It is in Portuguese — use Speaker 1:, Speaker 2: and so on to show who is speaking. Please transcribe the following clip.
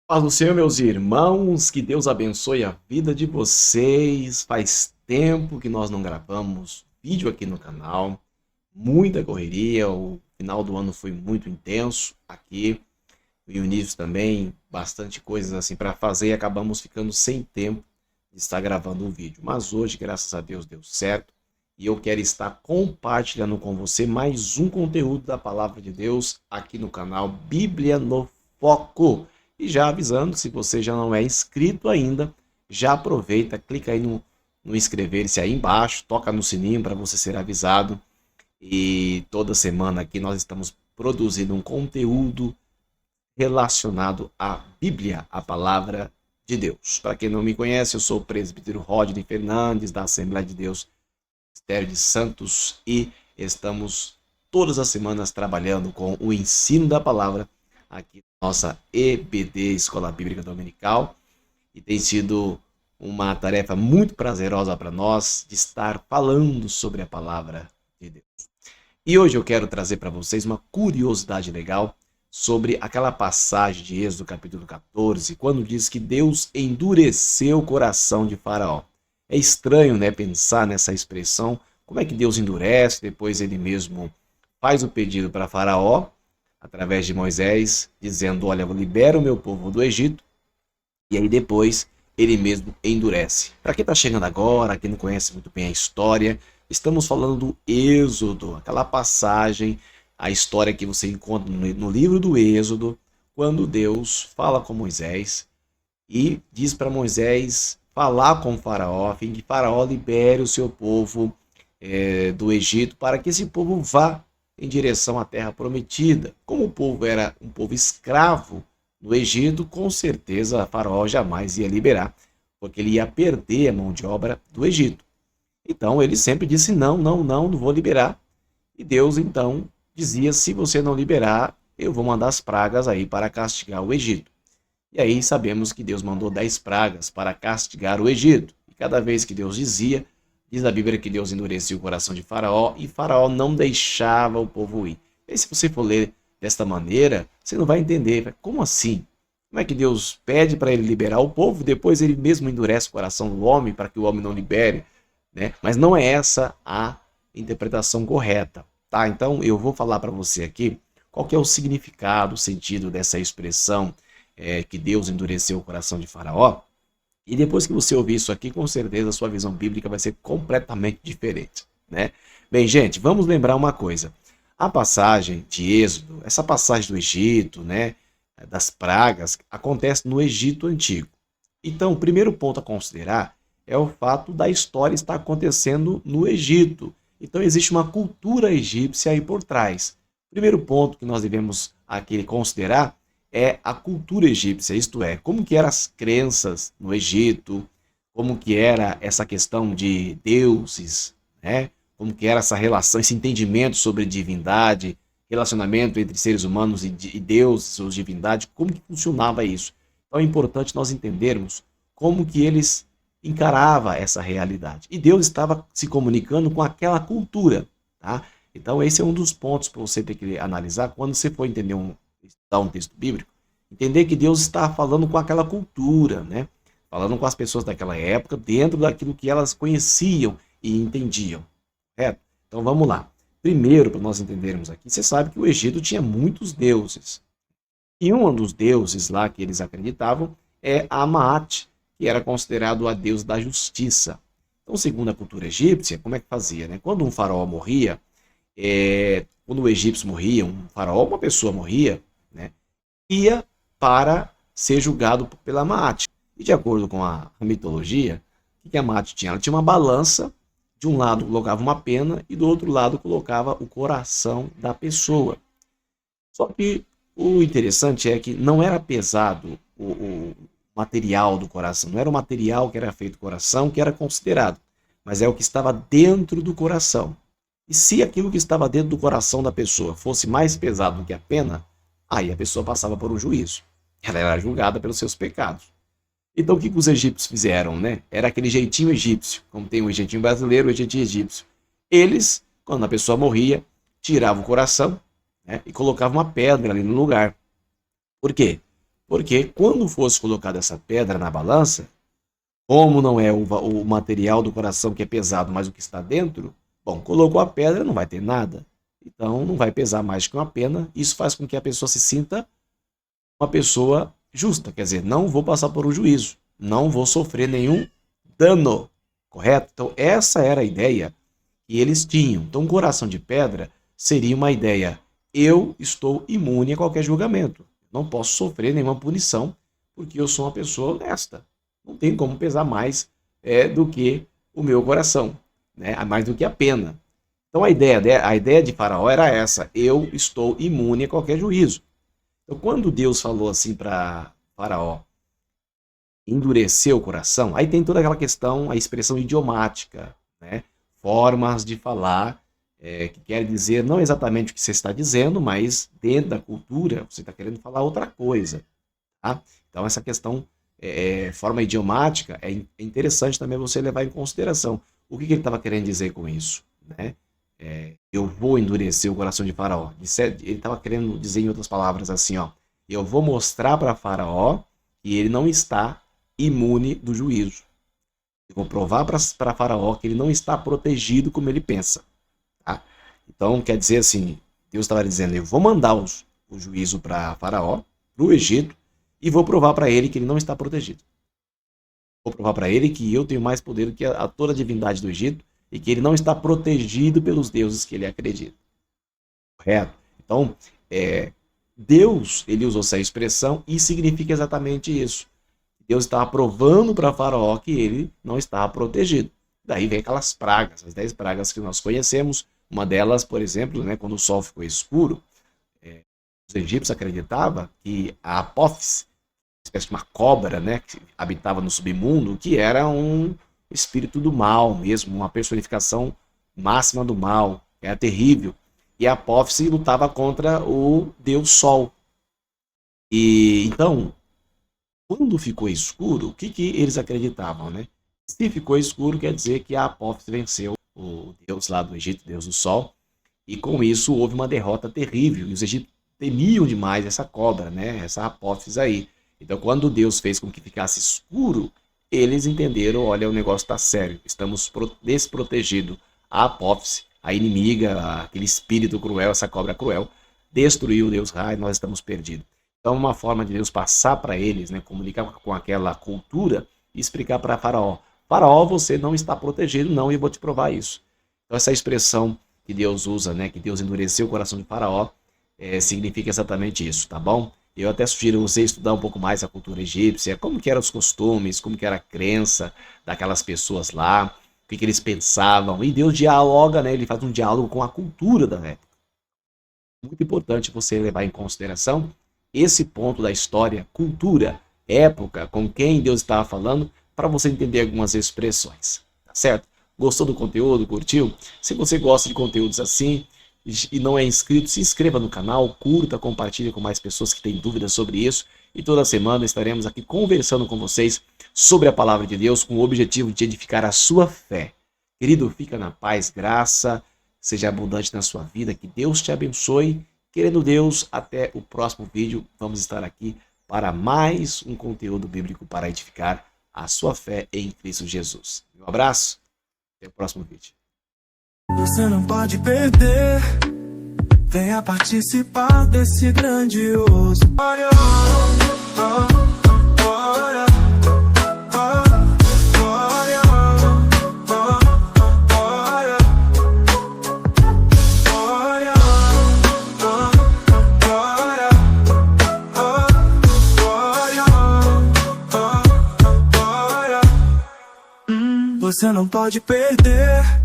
Speaker 1: Paz do Senhor, meus irmãos, que Deus abençoe a vida de vocês. Faz tempo que nós não gravamos vídeo aqui no canal, muita correria. O final do ano foi muito intenso aqui, e o início também, bastante coisas assim para fazer e acabamos ficando sem tempo de estar gravando um vídeo. Mas hoje, graças a Deus, deu certo e eu quero estar compartilhando com você mais um conteúdo da Palavra de Deus aqui no canal Bíblia no Foco. E já avisando, se você já não é inscrito ainda, já aproveita, clica aí no inscrever-se aí embaixo, toca no sininho para você ser avisado. E toda semana aqui nós estamos produzindo um conteúdo relacionado à Bíblia, a palavra de Deus. Para quem não me conhece, eu sou o presbítero Rodney Fernandes, da Assembleia de Deus Mistério de Santos, e estamos todas as semanas trabalhando com o ensino da palavra aqui na nossa EBD, Escola Bíblica Dominical, e tem sido uma tarefa muito prazerosa para nós de estar falando sobre a palavra de Deus. E hoje eu quero trazer para vocês uma curiosidade legal sobre aquela passagem de Êxodo capítulo 14, quando diz que Deus endureceu o coração de Faraó. É estranho, né, pensar nessa expressão, como é que Deus endurece, depois ele mesmo faz o pedido para Faraó, através de Moisés, dizendo, olha, libera o meu povo do Egito, e aí depois ele mesmo endurece. Para quem está chegando agora, quem não conhece muito bem a história, estamos falando do Êxodo, aquela passagem, a história que você encontra no livro do Êxodo, quando Deus fala com Moisés e diz para Moisés falar com Faraó, a fim de que Faraó libere o seu povo do Egito, para que esse povo vá em direção à terra prometida. Como o povo era um povo escravo no Egito, com certeza Faraó jamais ia liberar, porque ele ia perder a mão de obra do Egito. Então ele sempre disse não, não, não, não vou liberar. E Deus então dizia, se você não liberar, eu vou mandar as pragas aí para castigar o Egito. E aí sabemos que Deus mandou 10 pragas para castigar o Egito. E cada vez que Deus dizia, diz a Bíblia que Deus endurecia o coração de Faraó e Faraó não deixava o povo ir. E se você for ler desta maneira, você não vai entender. Como assim? Como é que Deus pede para ele liberar o povo, depois ele mesmo endurece o coração do homem para que o homem não libere? Né? Mas não é essa a interpretação correta. Tá? Então eu vou falar para você aqui qual que é o significado, o sentido dessa expressão que Deus endureceu o coração de Faraó. E depois que você ouvir isso aqui, com certeza a sua visão bíblica vai ser completamente diferente, né? Bem, gente, vamos lembrar uma coisa. A passagem de Êxodo, essa passagem do Egito, né, das pragas, acontece no Egito Antigo. Então, o primeiro ponto a considerar é o fato da história estar acontecendo no Egito. Então, existe uma cultura egípcia aí por trás. O primeiro ponto que nós devemos aqui considerar é a cultura egípcia, isto é, como que eram as crenças no Egito, como que era essa questão de deuses, né? Como que era essa relação, esse entendimento sobre divindade, relacionamento entre seres humanos e deuses, ou divindade, como que funcionava isso. Então é importante nós entendermos como que eles encaravam essa realidade. E Deus estava se comunicando com aquela cultura, tá? Então esse é um dos pontos para você ter que analisar quando você for entender estudar um texto bíblico, entender que Deus está falando com aquela cultura, né? Falando com as pessoas daquela época, dentro daquilo que elas conheciam e entendiam, correto? Então vamos lá. Primeiro, para nós entendermos aqui, você sabe que o Egito tinha muitos deuses. E um dos deuses lá que eles acreditavam é Amaat, que era considerado a deusa da justiça. Então, segundo a cultura egípcia, como é que fazia, né? Quando um faraó morria, quando o egípcio morria, um faraó, uma pessoa morria, né, ia para ser julgado pela Maat. E de acordo com a mitologia, o que a Maat tinha? Ela tinha uma balança, de um lado colocava uma pena e do outro lado colocava o coração da pessoa. Só que o interessante é que não era pesado o material do coração, não era o material que era feito do coração que era considerado, mas é o que estava dentro do coração. E se aquilo que estava dentro do coração da pessoa fosse mais pesado do que a pena, aí a pessoa passava por um juízo. Ela era julgada pelos seus pecados. Então o que os egípcios fizeram, né? Era aquele jeitinho egípcio, como tem o jeitinho brasileiro, o jeitinho egípcio. Eles, quando a pessoa morria, tiravam o coração, né, e colocavam uma pedra ali no lugar. Por quê? Porque quando fosse colocada essa pedra na balança, como não é o material do coração que é pesado, mas o que está dentro, bom, colocou a pedra, não vai ter nada. Então não vai pesar mais que uma pena. Isso faz com que a pessoa se sinta uma pessoa justa. Quer dizer, não vou passar por um juízo, não vou sofrer nenhum dano. Correto? Então essa era a ideia que eles tinham. Então, coração de pedra seria uma ideia: eu estou imune a qualquer julgamento. Não posso sofrer nenhuma punição, porque eu sou uma pessoa honesta. Não tem como pesar mais do que o meu coração, né? Mais do que a pena. Então, a ideia de Faraó era essa: eu estou imune a qualquer juízo. Então, quando Deus falou assim para Faraó endurecer o coração, aí tem toda aquela questão, a expressão idiomática, né? Formas de falar, que quer dizer não exatamente o que você está dizendo, mas dentro da cultura você está querendo falar outra coisa. Tá? Então essa questão, forma idiomática, é interessante também você levar em consideração. O que ele estava querendo dizer com isso? Né? Eu vou endurecer o coração de Faraó. Ele estava querendo dizer em outras palavras assim, ó, eu vou mostrar para Faraó que ele não está imune do juízo. Eu vou provar para Faraó que ele não está protegido como ele pensa. Tá? Então, quer dizer assim, Deus estava dizendo, eu vou mandar o juízo para Faraó, para o Egito, e vou provar para ele que ele não está protegido. Vou provar para ele que eu tenho mais poder do que toda a divindade do Egito e que ele não está protegido pelos deuses que ele acredita. Correto? Então, Deus, ele usou essa expressão e significa exatamente isso. Deus estava provando para Faraó que ele não estava protegido. Daí vem aquelas pragas, as 10 pragas que nós conhecemos. Uma delas, por exemplo, né, quando o sol ficou escuro, os egípcios acreditavam que a Apófis, uma espécie de uma cobra, né, que habitava no submundo, que era um espírito do mal mesmo, uma personificação máxima do mal, era terrível. E a Apófis lutava contra o Deus Sol. E então, quando ficou escuro, o que eles acreditavam, né? Se ficou escuro, quer dizer que a Apófis venceu o deus lá do Egito, deus do Sol, e com isso houve uma derrota terrível, e os egípcios temiam demais essa cobra, né? Essa Apófis aí. Então, quando Deus fez com que ficasse escuro, eles entenderam, olha, o negócio está sério, estamos desprotegidos. A Apófis, a inimiga, aquele espírito cruel, essa cobra cruel, destruiu o Deus Ra e nós estamos perdidos. Então, uma forma de Deus passar para eles, né, comunicar com aquela cultura e explicar para Faraó: Faraó, você não está protegido, não, e eu vou te provar isso. Então, essa expressão que Deus usa, né, que Deus endureceu o coração de Faraó, significa exatamente isso, tá bom? Eu até sugiro você estudar um pouco mais a cultura egípcia, como que eram os costumes, como que era a crença daquelas pessoas lá, o que eles pensavam. E Deus dialoga, né, ele faz um diálogo com a cultura da época. Muito importante você levar em consideração esse ponto da história, cultura, época, com quem Deus estava falando, para você entender algumas expressões, tá certo? Gostou do conteúdo? Curtiu? Se você gosta de conteúdos assim e não é inscrito, se inscreva no canal, curta, compartilhe com mais pessoas que têm dúvidas sobre isso. E toda semana estaremos aqui conversando com vocês sobre a palavra de Deus com o objetivo de edificar a sua fé. Querido, fica na paz, graça, seja abundante na sua vida, que Deus te abençoe. Querendo Deus, até o próximo vídeo, vamos estar aqui para mais um conteúdo bíblico para edificar a sua fé em Cristo Jesus. Um abraço, até o próximo vídeo.
Speaker 2: Você não pode perder, venha participar desse grandioso. Você não pode perder.